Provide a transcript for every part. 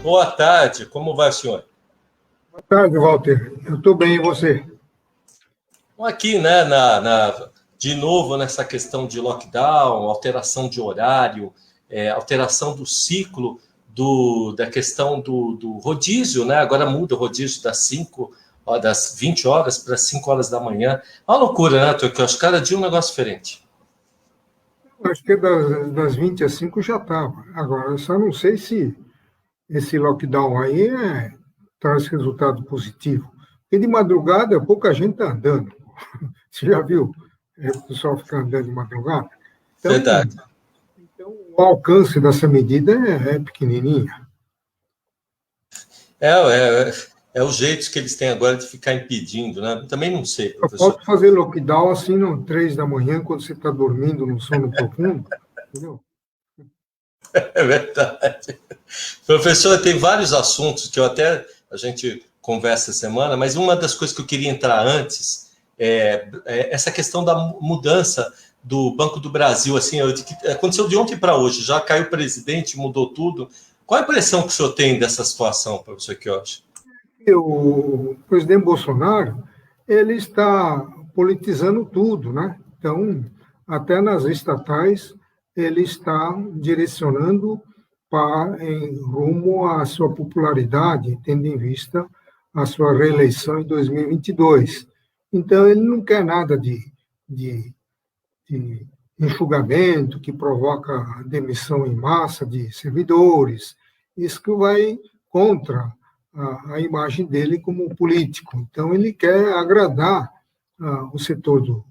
Boa tarde, como vai, senhor? Boa tarde, Walter. Eu estou bem, e você? Aqui, né, de novo, nessa questão de lockdown, alteração de horário, alteração do ciclo da questão do rodízio, né? Agora muda o rodízio das 20 horas para 5 horas da manhã. É uma loucura, né, Turquia? Acho que cada dia um negócio diferente. Acho que das 20 às 5 já estava. Agora, eu só não sei se esse lockdown aí traz resultado positivo. Porque de madrugada, pouca gente está andando. Você já viu o pessoal ficar andando de madrugada? Verdade. Então, o alcance dessa medida é pequenininha. É o jeito que eles têm agora de ficar impedindo, né? Também não sei, Eu professor. posso fazer lockdown assim, no 3 da manhã, quando você está dormindo no sono profundo, entendeu? É verdade. Professor, tem vários assuntos que a gente conversa essa semana, mas uma das coisas que eu queria entrar antes é essa questão da mudança do Banco do Brasil. Assim, aconteceu de ontem para hoje, já caiu o presidente, mudou tudo. Qual a impressão que o senhor tem dessa situação, professor Quiochi? O presidente Bolsonaro, ele está politizando tudo, né? Então, até nas estatais, ele está direcionando em rumo à sua popularidade, tendo em vista a sua reeleição em 2022. Então, ele não quer nada de enxugamento que provoca demissão em massa de servidores. Isso que vai contra a imagem dele como político. Então, ele quer agradar o setor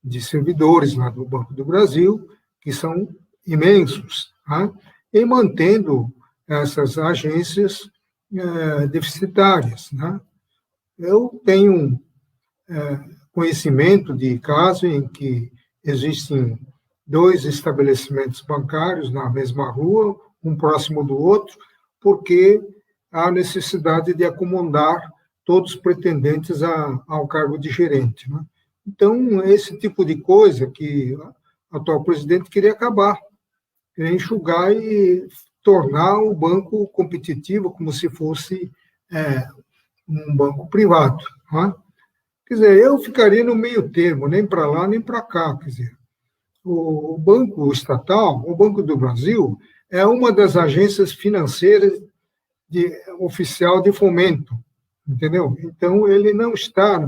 de servidores lá do Banco do Brasil, que são imensos, tá? E mantendo essas agências deficitárias. Né? Eu tenho conhecimento de casos em que existem dois estabelecimentos bancários na mesma rua, um próximo do outro, porque há necessidade de acomodar todos os pretendentes ao cargo de gerente. Né? Então, esse tipo de coisa que o atual presidente queria acabar, queria enxugar e tornar o banco competitivo como se fosse um banco privado. Né? Quer dizer, eu ficaria no meio termo, nem para lá, nem para cá. Quer dizer, o Banco Estatal, o Banco do Brasil, é uma das agências financeiras oficial de fomento, entendeu? Então, ele não está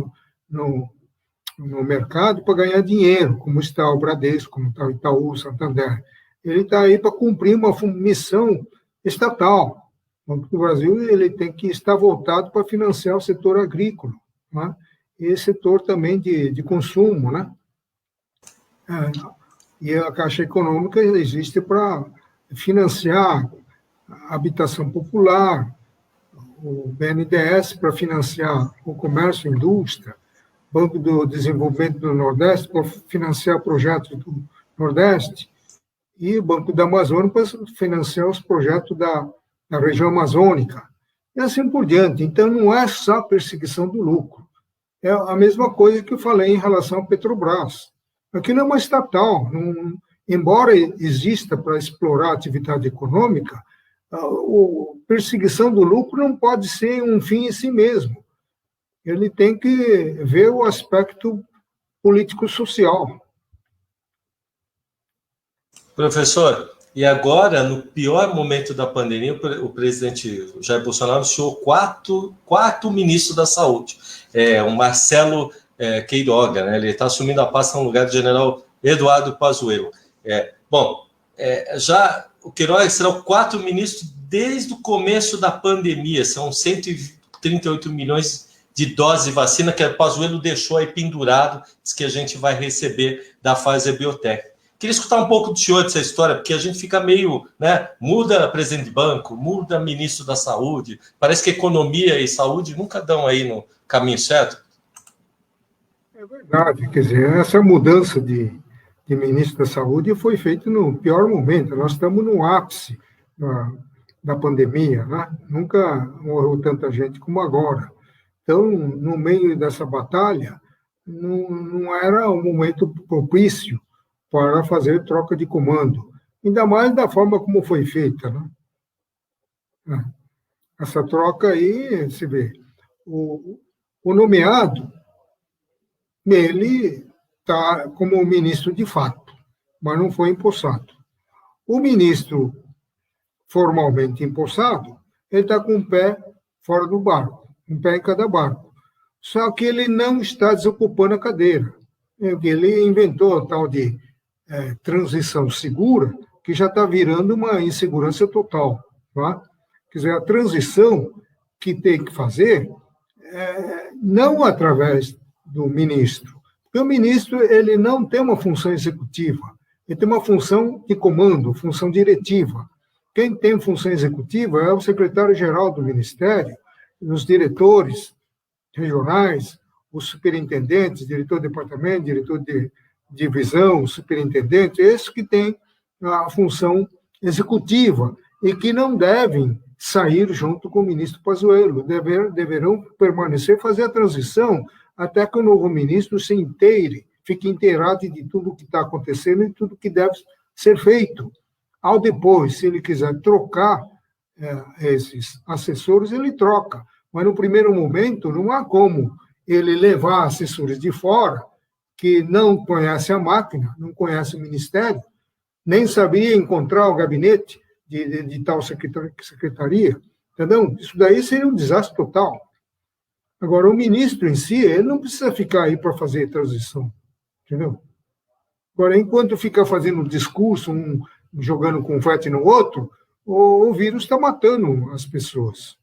no mercado para ganhar dinheiro, como está o Bradesco, como está o Itaú, o Santander. Ele está aí para cumprir uma missão estatal. O Banco do Brasil ele tem que estar voltado para financiar o setor agrícola, né? E setor também de consumo, né? E a Caixa Econômica existe para financiar a habitação popular, o BNDES para financiar o comércio e indústria, Banco do Desenvolvimento do Nordeste para financiar projetos do Nordeste, e o Banco da Amazônia para financiar os projetos da região amazônica, e assim por diante. Então, não é só perseguição do lucro. É a mesma coisa que eu falei em relação à Petrobras. Aquilo é uma estatal. Embora exista para explorar a atividade econômica, a perseguição do lucro não pode ser um fim em si mesmo. Ele tem que ver o aspecto político-social. Professor, e agora, no pior momento da pandemia, o presidente Jair Bolsonaro anunciou quarto ministro da Saúde, o Marcelo Queiroga, né? Ele está assumindo a pasta no lugar do general Eduardo Pazuello. Já o Queiroga será o quarto ministro desde o começo da pandemia, são 138 milhões de doses de vacina que o Pazuello deixou aí pendurado, diz que a gente vai receber da Pfizer Biotech. Queria escutar um pouco do senhor dessa história, porque a gente fica meio, né, muda presidente de banco, muda ministro da saúde, parece que economia e saúde nunca dão aí no caminho certo. É verdade, quer dizer, essa mudança de ministro da saúde foi feita no pior momento, nós estamos no ápice da pandemia, né? Nunca morreu tanta gente como agora. Então, no meio dessa batalha, não era um momento propício para fazer troca de comando, ainda mais da forma como foi feita, né? Essa troca aí, se vê, o nomeado, ele está como ministro de fato, mas não foi empossado. O ministro formalmente empossado, ele está com um pé fora do barco, um pé em cada barco. Só que ele não está desocupando a cadeira. Ele inventou a tal de transição segura, que já está virando uma insegurança total. Tá? Quer dizer, a transição que tem que fazer, não através do ministro, porque o ministro ele não tem uma função executiva, ele tem uma função de comando, função diretiva. Quem tem função executiva é o secretário-geral do Ministério, os diretores regionais, os superintendentes, diretor de departamento, diretor de divisão, superintendente, esses que têm a função executiva e que não devem sair junto com o ministro Pazuello, deverão permanecer, fazer a transição até que o novo ministro se inteire, fique inteirado de tudo o que está acontecendo e tudo que deve ser feito. Ao depois, se ele quiser trocar esses assessores, ele troca. Mas, no primeiro momento, não há como ele levar assessores de fora, que não conhecem a máquina, não conhecem o ministério, nem sabia encontrar o gabinete de tal secretaria, entendeu? Isso daí seria um desastre total. Agora, o ministro em si, ele não precisa ficar aí para fazer transição, entendeu? Agora, enquanto fica fazendo discurso, jogando confete no outro, o vírus está matando as pessoas.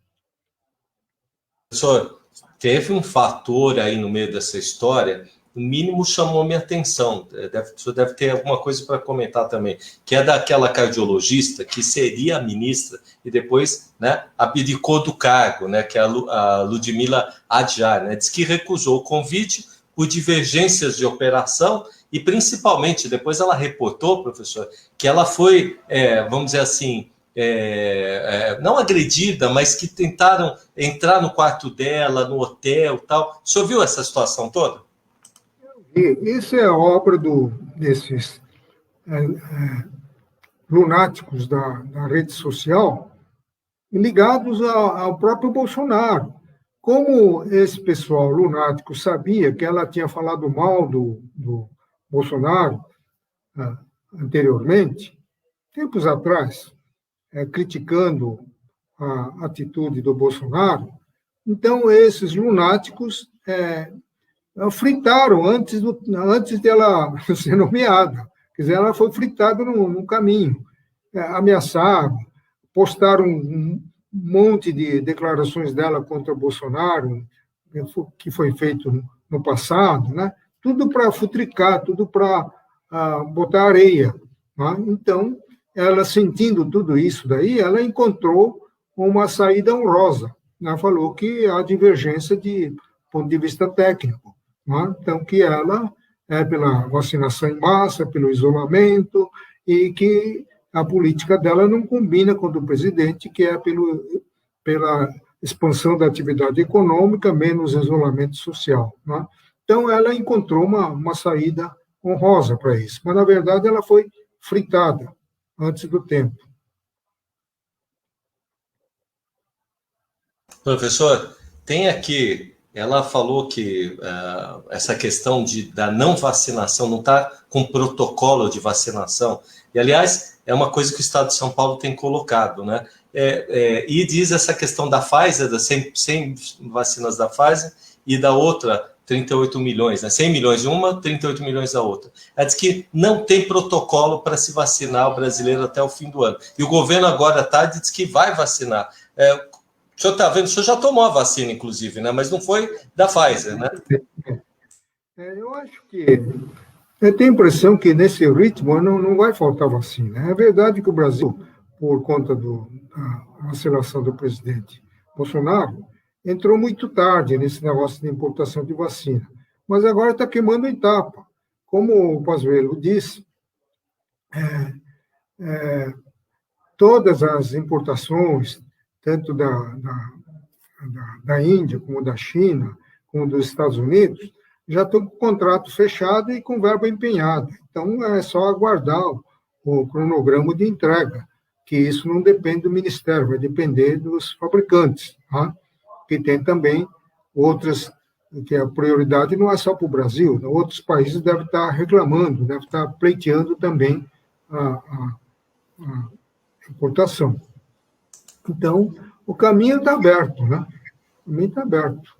Professor, teve um fator aí no meio dessa história, no mínimo chamou minha atenção, o senhor deve ter alguma coisa para comentar também, que é daquela cardiologista que seria a ministra e depois, né, abdicou do cargo, né, que é a Ludmila Adjar, né, diz que recusou o convite por divergências de operação e principalmente, depois ela reportou, professor, que ela foi, vamos dizer assim, não agredida, mas que tentaram entrar no quarto dela, no hotel e tal. O senhor viu essa situação toda? Isso é obra desses lunáticos da rede social ligados ao próprio Bolsonaro. Como esse pessoal lunático sabia que ela tinha falado mal do Bolsonaro anteriormente, tempos atrás, criticando a atitude do Bolsonaro, então esses lunáticos fritaram antes dela ser nomeada. Quer dizer, ela foi fritada no caminho. Ameaçaram, postaram um monte de declarações dela contra Bolsonaro, que foi feito no passado, né? Tudo para futricar, tudo para botar areia. Né? Então, ela sentindo tudo isso daí, ela encontrou uma saída honrosa. Ela falou que há divergência de ponto de vista técnico. Né? Então, que ela é pela vacinação em massa, pelo isolamento, e que a política dela não combina com a do presidente, que é pela expansão da atividade econômica, menos isolamento social. Né? Então, ela encontrou uma saída honrosa para isso. Mas, na verdade, ela foi fritada antes do tempo. Professor, tem aqui, ela falou que essa questão da não vacinação, não está com protocolo de vacinação, e, aliás, é uma coisa que o Estado de São Paulo tem colocado, né? E diz essa questão da Pfizer, das 100 vacinas da Pfizer, e da outra, 38 milhões, né? 100 milhões de uma, 38 milhões da outra. Ela diz que não tem protocolo para se vacinar o brasileiro até o fim do ano. E o governo agora à tarde diz que vai vacinar. O senhor está vendo, o senhor já tomou a vacina, inclusive, né? Mas não foi da Pfizer, né? Eu acho que... Eu tenho a impressão que nesse ritmo não vai faltar vacina. É verdade que o Brasil, por conta da aceleração do presidente Bolsonaro, entrou muito tarde nesse negócio de importação de vacina. Mas agora está queimando a etapa. Como o Pazuello disse, todas as importações, tanto da Índia, como da China, como dos Estados Unidos, já estão com o contrato fechado e com verba empenhada. Então, é só aguardar o cronograma de entrega. que isso não depende do Ministério, vai depender dos fabricantes, tá? Que tem também outras, que a prioridade não é só para o Brasil, outros países devem estar reclamando, devem estar pleiteando também a importação. Então, o caminho está aberto, né? O caminho está aberto.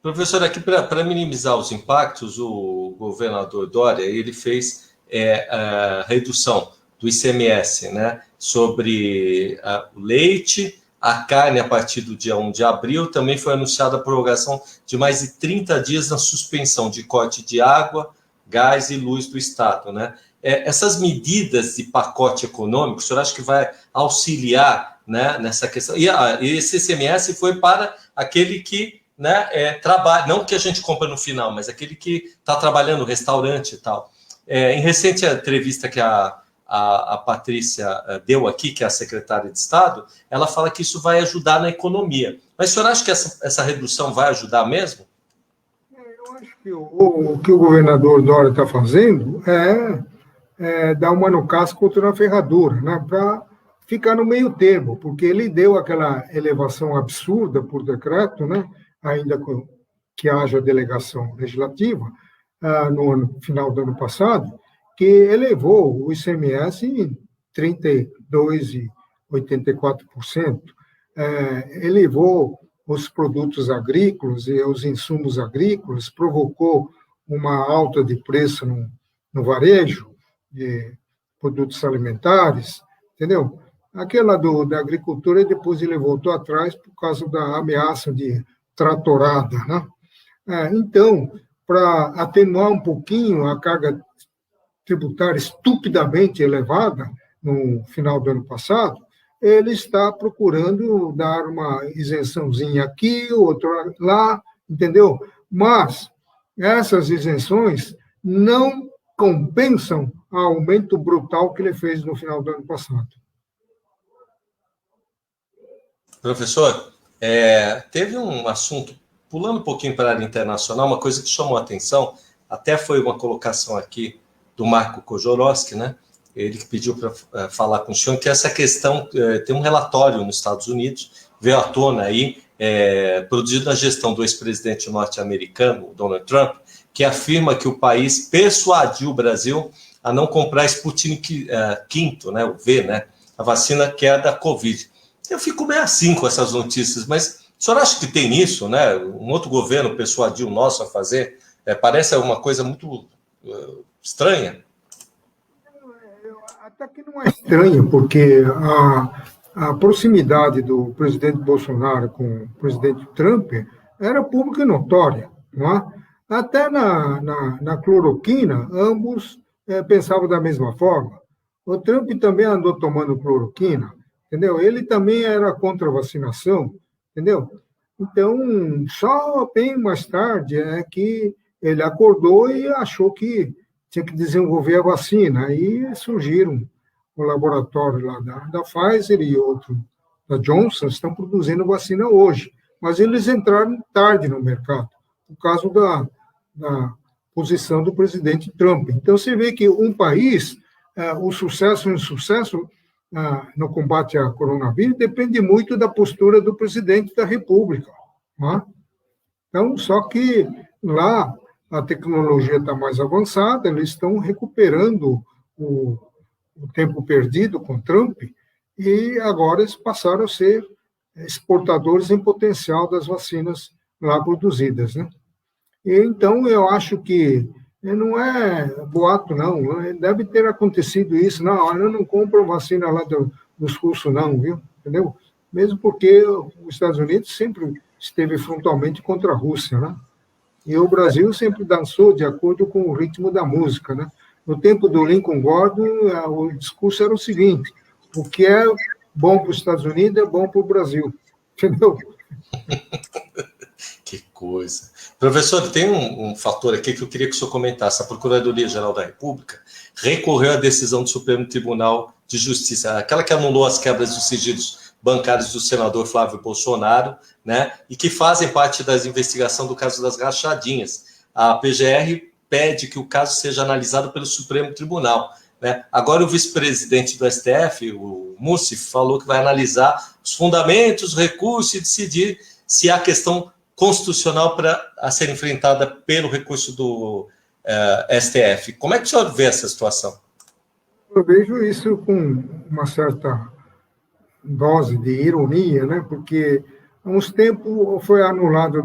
Professor, aqui para minimizar os impactos, o governador Dória ele fez a redução do ICMS, né, sobre o leite, a carne a partir do dia 1 de abril. Também foi anunciada a prorrogação de mais de 30 dias na suspensão de corte de água, gás e luz do Estado, né? Essas medidas de pacote econômico, o senhor acha que vai auxiliar, né, nessa questão? E esse ICMS foi para aquele que, né, trabalha, não que a gente compra no final, mas aquele que está trabalhando no restaurante e tal. Em recente entrevista que a Patrícia deu aqui, que é a secretária de Estado, ela fala que isso vai ajudar na economia. Mas o senhor acha que essa redução vai ajudar mesmo? Eu acho que o que o governador Dória está fazendo é dar uma no casco, outra na ferradura, né, para ficar no meio termo, porque ele deu aquela elevação absurda por decreto, né, ainda que haja delegação legislativa, no final do ano passado, que elevou o ICMS em 32,84%, elevou os produtos agrícolas e os insumos agrícolas, provocou uma alta de preço no varejo de produtos alimentares, entendeu? Aquela da agricultura, depois ele voltou atrás por causa da ameaça de tratorada, né? Então, para atenuar um pouquinho a carga tributária estupidamente elevada no final do ano passado, ele está procurando dar uma isençãozinha aqui, outra lá, entendeu? Mas essas isenções não compensam o aumento brutal que ele fez no final do ano passado. Professor, teve um assunto, pulando um pouquinho para a área internacional, uma coisa que chamou a atenção, até foi uma colocação aqui do Marco Kojorowski, né? Ele que pediu para falar com o senhor, que essa questão, tem um relatório nos Estados Unidos, veio à tona aí, produzido na gestão do ex-presidente norte-americano, Donald Trump, que afirma que o país persuadiu o Brasil a não comprar Sputnik V, né, o V, né, a vacina que é da Covid. Eu fico meio assim com essas notícias, mas o senhor acha que tem isso, né? Um outro governo persuadiu o nosso a fazer? Parece uma coisa muito estranha. Até que não é estranho, porque a proximidade do presidente Bolsonaro com o presidente Trump era pública e notória, não é? Até na cloroquina, ambos pensavam da mesma forma. O Trump também andou tomando cloroquina, entendeu? Ele também era contra a vacinação, entendeu? Então, só bem mais tarde é que ele acordou e achou que tinha que desenvolver a vacina. Aí surgiram o laboratório lá da Pfizer e outro da Johnson, estão produzindo vacina hoje. Mas eles entraram tarde no mercado, por causa da posição do presidente Trump. Então, você vê que um país, o sucesso e o insucesso no combate ao coronavírus depende muito da postura do presidente da República. Não é? Então, só que lá a tecnologia está mais avançada, eles estão recuperando o tempo perdido com Trump e agora eles passaram a ser exportadores em potencial das vacinas lá produzidas, né? E, então, eu acho que não é boato, não. Deve ter acontecido isso. Não, eu não compro vacina lá dos russos, não, viu? Entendeu? Mesmo porque os Estados Unidos sempre esteve frontalmente contra a Rússia, né? E o Brasil sempre dançou de acordo com o ritmo da música, né? No tempo do Lincoln Gordon, o discurso era o seguinte: o que é bom para os Estados Unidos é bom para o Brasil. Entendeu? Que coisa. Professor, tem um fator aqui que eu queria que o senhor comentasse. A Procuradoria-Geral da República recorreu à decisão do Supremo Tribunal de Justiça, aquela que anulou as quebras dos sigilos bancários do senador Flávio Bolsonaro, né, e que fazem parte das investigações do caso das rachadinhas. A PGR pede que o caso seja analisado pelo Supremo Tribunal. né? Agora o vice-presidente do STF, o Mussif, falou que vai analisar os fundamentos, os recursos e decidir se há questão constitucional a ser enfrentada pelo recurso do STF. Como é que o senhor vê essa situação? Eu vejo isso com uma certa dose de ironia, né? Porque há uns tempos foi anulado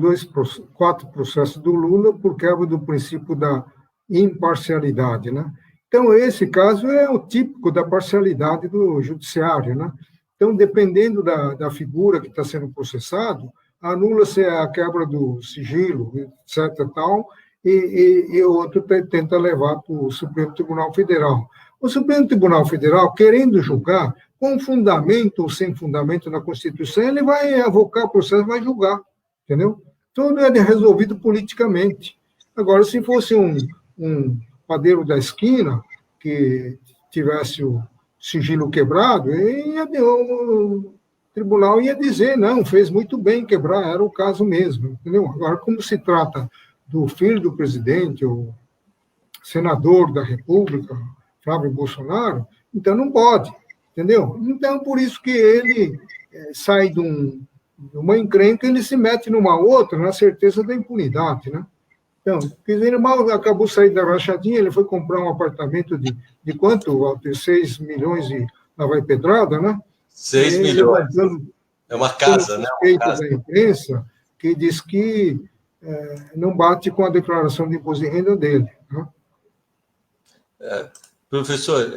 4 processos do Lula por causa do princípio da imparcialidade, né? Então, esse caso é o típico da parcialidade do judiciário, né? Então, dependendo da figura que está sendo processado, anula-se a quebra do sigilo, etc. Tal, e o outro tenta levar para o Supremo Tribunal Federal. O Supremo Tribunal Federal, querendo julgar, com fundamento ou sem fundamento na Constituição, ele vai avocar o processo, vai julgar, entendeu? Tudo é resolvido politicamente. Agora, se fosse um padeiro da esquina que tivesse o sigilo quebrado, o tribunal ia dizer, não, fez muito bem quebrar, era o caso mesmo, entendeu? Agora, como se trata do filho do presidente, o senador da República, Flávio Bolsonaro, então não pode, entendeu? Então, por isso que ele sai de uma encrenca, ele se mete numa outra, na certeza da impunidade, né? Então, ele mal acabou saindo da rachadinha, ele foi comprar um apartamento de quanto, Walter? 6 milhões e lá vai pedrada, né? 6 milhões. É uma casa, né? Uma casa. Da imprensa, que diz que não bate com a declaração de imposto de renda dele. Né? Professor,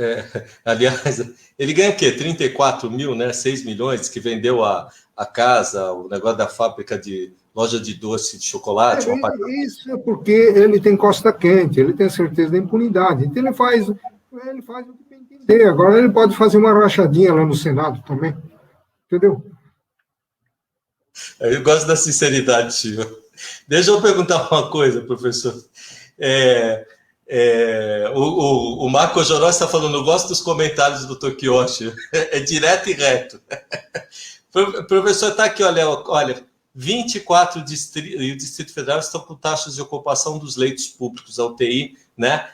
aliás, ele ganha o quê? 34 mil, né? 6 milhões, que vendeu a casa, o negócio da fábrica de loja de doce de chocolate. Isso é porque ele tem costa quente, ele tem certeza da impunidade. Então ele faz o que tem que entender. Agora ele pode fazer uma rachadinha lá no Senado também. Entendeu? Eu gosto da sinceridade, Silvio. Deixa eu perguntar uma coisa, professor. O Marco Joró está falando, eu gosto dos comentários do Tokioshi. É direto e reto. Professor, está aqui, olha, 24 distritos e o Distrito Federal estão com taxas de ocupação dos leitos públicos, a UTI, né?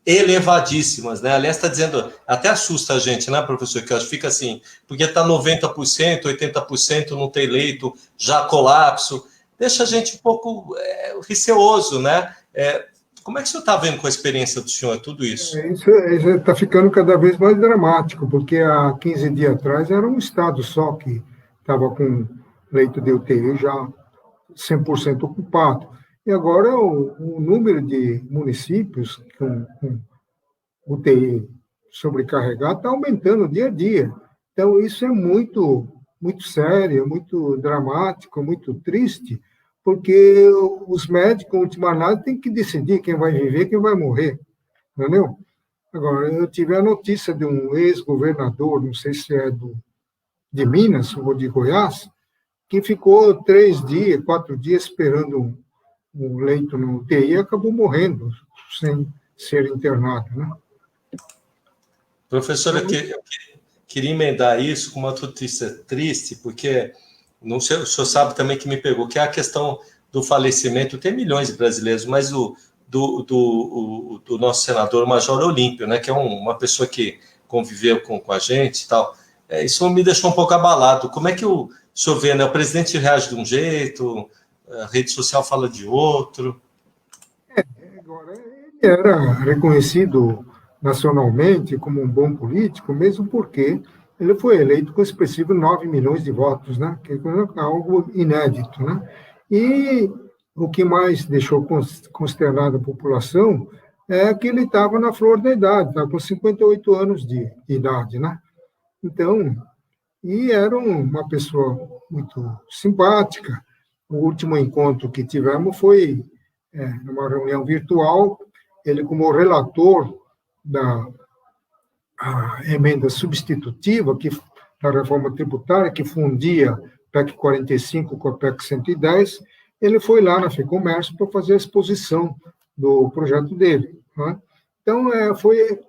Elevadíssimas, né? Aliás, está dizendo, até assusta a gente, né, professor? Que eu acho que fica assim, porque está 90%, 80%, não tem leito, já colapso. Deixa a gente um pouco receoso, né? Como é que o senhor está vendo com a experiência do senhor tudo isso? Isso está ficando cada vez mais dramático, porque há 15 dias atrás era um estado só que estava com leito de UTI já 100% ocupado. E agora o número de municípios com UTI sobrecarregado está aumentando dia a dia. Então, isso é muito, muito sério, muito dramático, muito triste, porque os médicos, em última análise, têm que decidir quem vai viver e quem vai morrer, entendeu? Agora, eu tive a notícia de um ex-governador, não sei se é de Minas ou de Goiás, que ficou 3 dias, 4 dias esperando um leito no UTI e acabou morrendo sem ser internado, né? Professora, eu queria emendar isso com uma notícia triste, porque não sei, o senhor sabe também que me pegou, que é a questão do falecimento. Tem milhões de brasileiros, mas do nosso senador Major Olímpio, né, que é uma pessoa que conviveu com a gente e tal. Isso me deixou um pouco abalado. Como é que o senhor vê, né? O presidente reage de um jeito, a rede social fala de outro. Agora, ele era reconhecido nacionalmente como um bom político, mesmo porque ele foi eleito com expressivo 9 milhões de votos, né? Que é algo inédito, né? E o que mais deixou consternada a população é que ele estava na flor da idade, estava com 58 anos de idade, né? Então, e era uma pessoa muito simpática. O último encontro que tivemos foi numa reunião virtual, ele como relator da emenda substitutiva da reforma tributária, que fundia PEC 45 com a PEC 110, ele foi lá na FEComércio para fazer a exposição do projeto dele. Né? Então, foi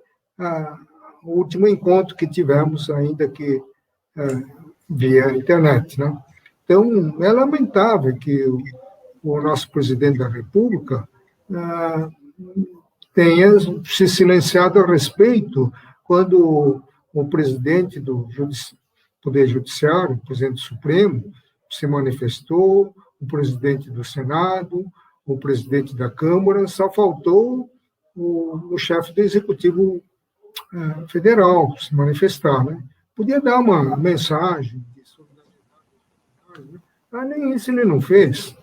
o último encontro que tivemos, ainda que via internet. Né? Então, é lamentável que o nosso presidente da República tenha se silenciado a respeito quando o presidente do Poder Judiciário, o presidente Supremo, se manifestou, o presidente do Senado, o presidente da Câmara, só faltou o chefe do Executivo Federal se manifestar, né? Podia dar uma mensagem de solidariedade, mas nem isso ele não fez.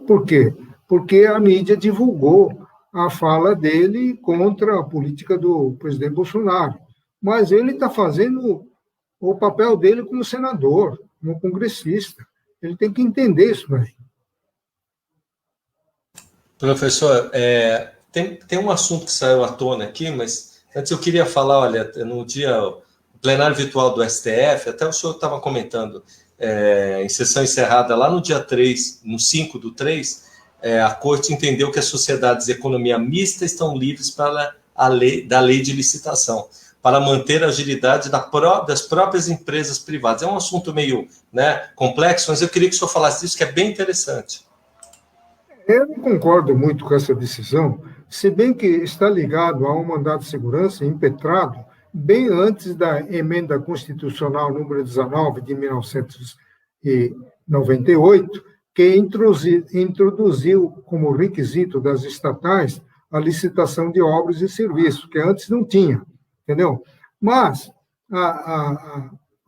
Por quê? Porque a mídia divulgou a fala dele contra a política do presidente Bolsonaro. Mas ele está fazendo o papel dele como senador, como congressista. Ele tem que entender isso daí. Professor, tem um assunto que saiu à tona aqui, mas antes eu queria falar, olha, no dia plenário virtual do STF, até o senhor estava comentando, em sessão encerrada lá no dia 3, no 5/3, a Corte entendeu que as sociedades de economia mista estão livres da lei de licitação, para manter a agilidade das próprias empresas privadas. É um assunto meio, né, complexo, mas eu queria que o senhor falasse disso, que é bem interessante. Eu não concordo muito com essa decisão, se bem que está ligado a um mandado de segurança impetrado bem antes da emenda constitucional número 19 de 1998, que introduziu como requisito das estatais a licitação de obras e serviços, que antes não tinha, entendeu? Mas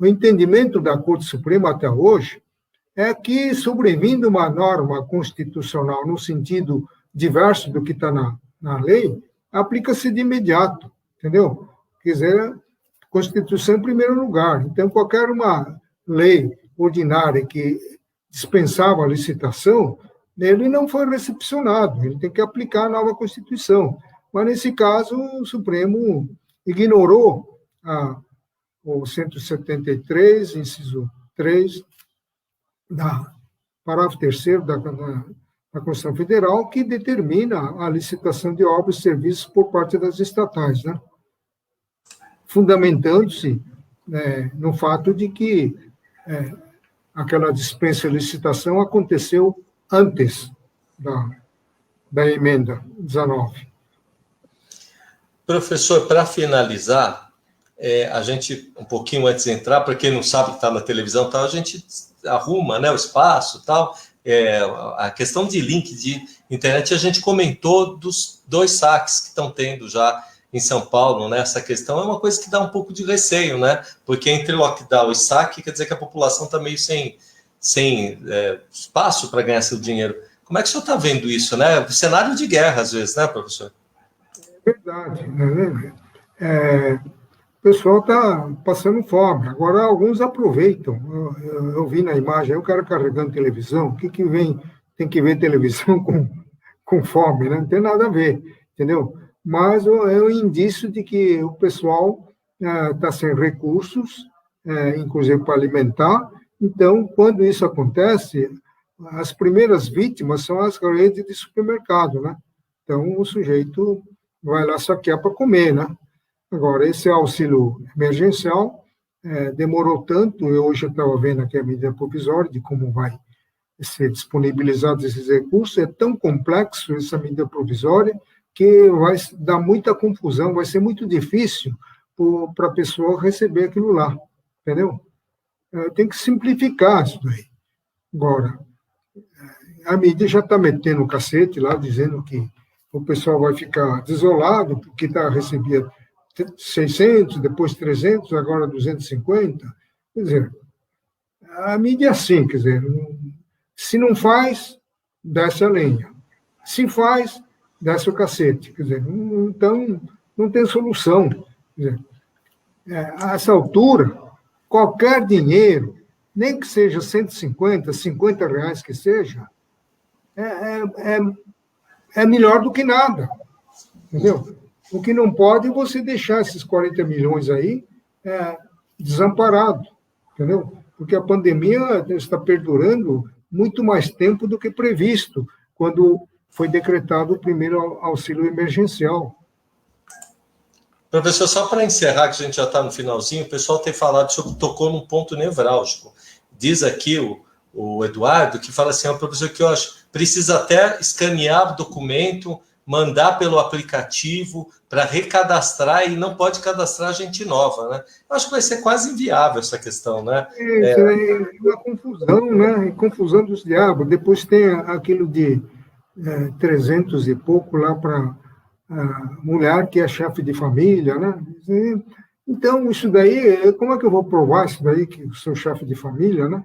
o entendimento da Corte Suprema até hoje é que, sobrevindo uma norma constitucional no sentido diverso do que está na lei, aplica-se de imediato, entendeu? Quer dizer, Constituição em primeiro lugar. Então, qualquer uma lei ordinária que dispensava a licitação, ele não foi recepcionado, ele tem que aplicar a nova Constituição. Mas, nesse caso, o Supremo ignorou o 173, inciso 3, parágrafo 3º da Constituição Federal, que determina a licitação de obras e serviços por parte das estatais, né? Fundamentando-se no fato de que aquela dispensa de licitação aconteceu antes da emenda 19. Professor, para finalizar, a gente, um pouquinho antes de entrar, para quem não sabe que está na televisão, tal, a gente arruma, né, o espaço, tal, a questão de link de internet, a gente comentou dos 2 saques que estão tendo já em São Paulo, né? Essa questão é uma coisa que dá um pouco de receio, né? Porque entre lockdown e saque, quer dizer que a população está meio sem espaço para ganhar seu dinheiro. Como é que o senhor está vendo isso, né? Cenário de guerra, às vezes, né, professor? É verdade. O pessoal está passando fome. Agora, alguns aproveitam. Eu vi na imagem aí o cara carregando televisão. O que vem? Tem que ver televisão com fome, né? Não tem nada a ver, entendeu? Mas é um indício de que o pessoal está sem recursos, inclusive para alimentar. Então, quando isso acontece, as primeiras vítimas são as redes de supermercado, né? Então, o sujeito vai lá saquear para comer, né? Agora, esse auxílio emergencial demorou tanto, eu hoje estava vendo aqui a medida provisória de como vai ser disponibilizados esses recursos, é tão complexo essa medida provisória que vai dar muita confusão, vai ser muito difícil para a pessoa receber aquilo lá, entendeu? Tem que simplificar isso daí. Agora, a mídia já está metendo o cacete lá, dizendo que o pessoal vai ficar desolado, porque recebia 600, depois 300, agora 250. Quer dizer, a mídia é assim, quer dizer, se não faz, desce a lenha. Se faz, desce o cacete. Quer dizer, então, não tem solução. Quer dizer, a essa altura, qualquer dinheiro, nem que seja 150, 50 reais que seja, é melhor do que nada. Entendeu? O que não pode é você deixar esses 40 milhões aí desamparados. Entendeu? Porque a pandemia está perdurando muito mais tempo do que previsto, quando foi decretado o primeiro auxílio emergencial. Professor, só para encerrar, que a gente já está no finalzinho, o pessoal tem falado tocou num ponto nevrálgico. Diz aqui o Eduardo, que fala assim, professor, que eu acho precisa até escanear o documento, mandar pelo aplicativo para recadastrar e não pode cadastrar gente nova, né? Eu acho que vai ser quase inviável essa questão, né? É uma confusão, né? Confusão dos diabos. Depois tem aquilo de 300 e pouco lá para mulher que é chefe de família, né? Então, isso daí, como é que eu vou provar isso daí, que eu sou chefe de família, né?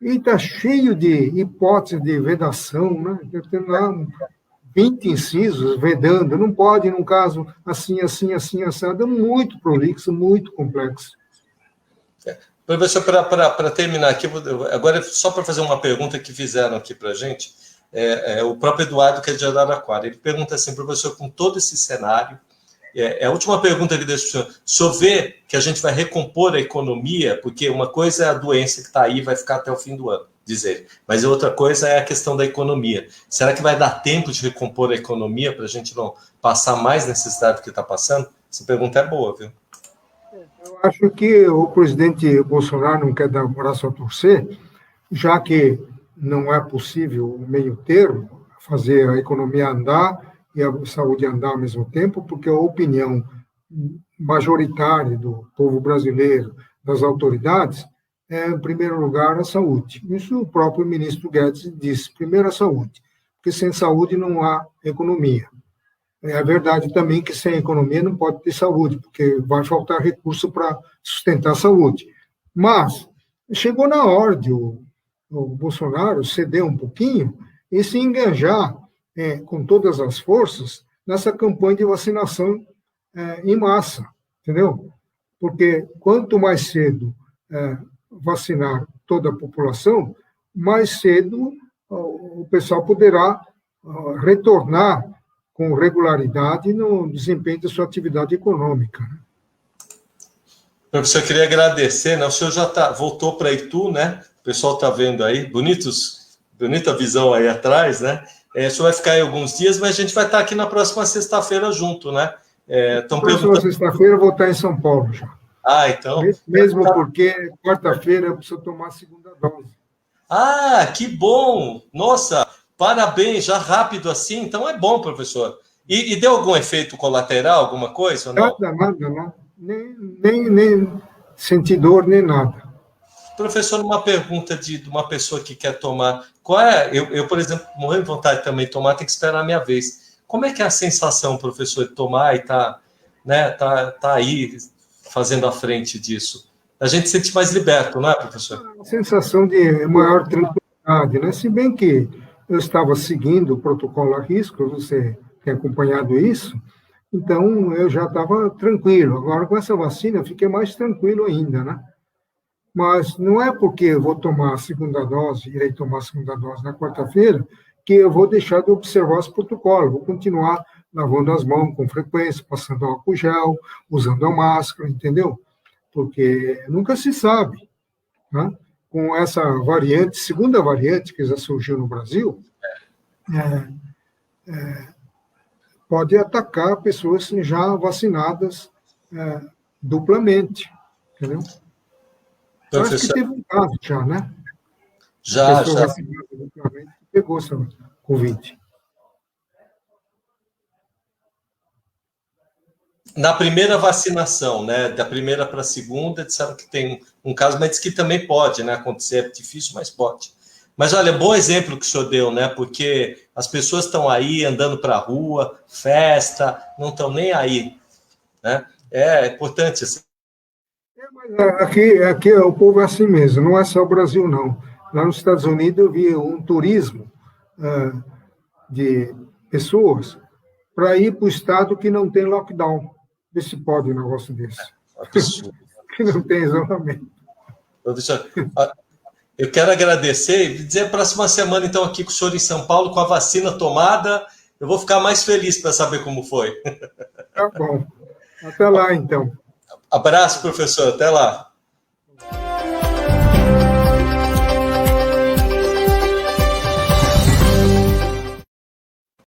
E está cheio de hipóteses de vedação, né? Tem lá 20 incisos vedando, não pode, num caso assim, assim, assim, assado, é muito prolixo, muito complexo. Professor, para terminar aqui, agora só para fazer uma pergunta que fizeram aqui para a gente, o próprio Eduardo, que é de Araraquara, ele pergunta assim, professor, com todo esse cenário, a última pergunta que deixo para o senhor vê que a gente vai recompor a economia, porque uma coisa é a doença que está aí, vai ficar até o fim do ano, diz ele, mas outra coisa é a questão da economia. Será que vai dar tempo de recompor a economia para a gente não passar mais necessidade do que está passando? Essa pergunta é boa, viu? Eu acho que o presidente Bolsonaro não quer dar o braço a torcer, já que não é possível o meio termo, fazer a economia andar e a saúde andar ao mesmo tempo, porque a opinião majoritária do povo brasileiro, das autoridades, é, em primeiro lugar, a saúde. Isso o próprio ministro Guedes disse, primeiro a saúde, porque sem saúde não há economia. É verdade também que sem economia não pode ter saúde, porque vai faltar recurso para sustentar a saúde. Mas chegou na hora de o Bolsonaro ceder um pouquinho e se engajar com todas as forças nessa campanha de vacinação em massa, entendeu? Porque quanto mais cedo vacinar toda a população, mais cedo o pessoal poderá retornar com regularidade no desempenho da sua atividade econômica. Professor, eu queria agradecer, né? O senhor já voltou para Itu, né? O pessoal está vendo aí, bonita visão aí atrás, né? O senhor vai ficar aí alguns dias, mas a gente vai estar aqui na próxima sexta-feira junto, né? Na próxima sexta-feira eu vou estar em São Paulo já. Ah, então... Mesmo porque quarta-feira eu preciso tomar a segunda dose. Ah, que bom! Nossa, parabéns, já rápido assim, então é bom, professor. E deu algum efeito colateral, alguma coisa ou não? Nada. Nem senti dor, nem nada. Professor, uma pergunta de uma pessoa que quer tomar. Qual é? Eu, por exemplo, morrendo de vontade também de tomar, tem que esperar a minha vez. Como é que é a sensação, professor, de tomar e tá aí fazendo a frente disso? A gente se sente mais liberto, não é, professor? A sensação de maior tranquilidade, né? Se bem que eu estava seguindo o protocolo a risco, você tem acompanhado isso, então eu já estava tranquilo. Agora, com essa vacina, eu fiquei mais tranquilo ainda, né? Mas não é porque eu vou tomar a segunda dose, irei tomar a segunda dose na quarta-feira, que eu vou deixar de observar esse protocolo. Vou continuar lavando as mãos com frequência, passando álcool gel, usando a máscara, entendeu? Porque nunca se sabe, né? Com essa variante, segunda variante que já surgiu no Brasil, pode atacar pessoas já vacinadas duplamente, entendeu? Eu acho que teve um caso já, né? Já. Pegou essa Covid. Na primeira vacinação, né? Da primeira para a segunda, disseram que tem um caso, mas diz que também pode, né? Acontecer, é difícil, mas pode. Mas olha, bom exemplo que o senhor deu, né? Porque as pessoas estão aí andando para a rua, festa, não estão nem aí, né? É importante assim. Aqui o povo é assim mesmo, não é só o Brasil, não. Lá nos Estados Unidos eu vi um turismo de pessoas para ir para o estado que não tem lockdown. Vê se pode um negócio desse. Que não tem isolamento. Eu quero agradecer e dizer a próxima semana, então, aqui com o senhor em São Paulo, com a vacina tomada, eu vou ficar mais feliz para saber como foi. Tá bom. Até lá, então. Abraço, professor. Até lá.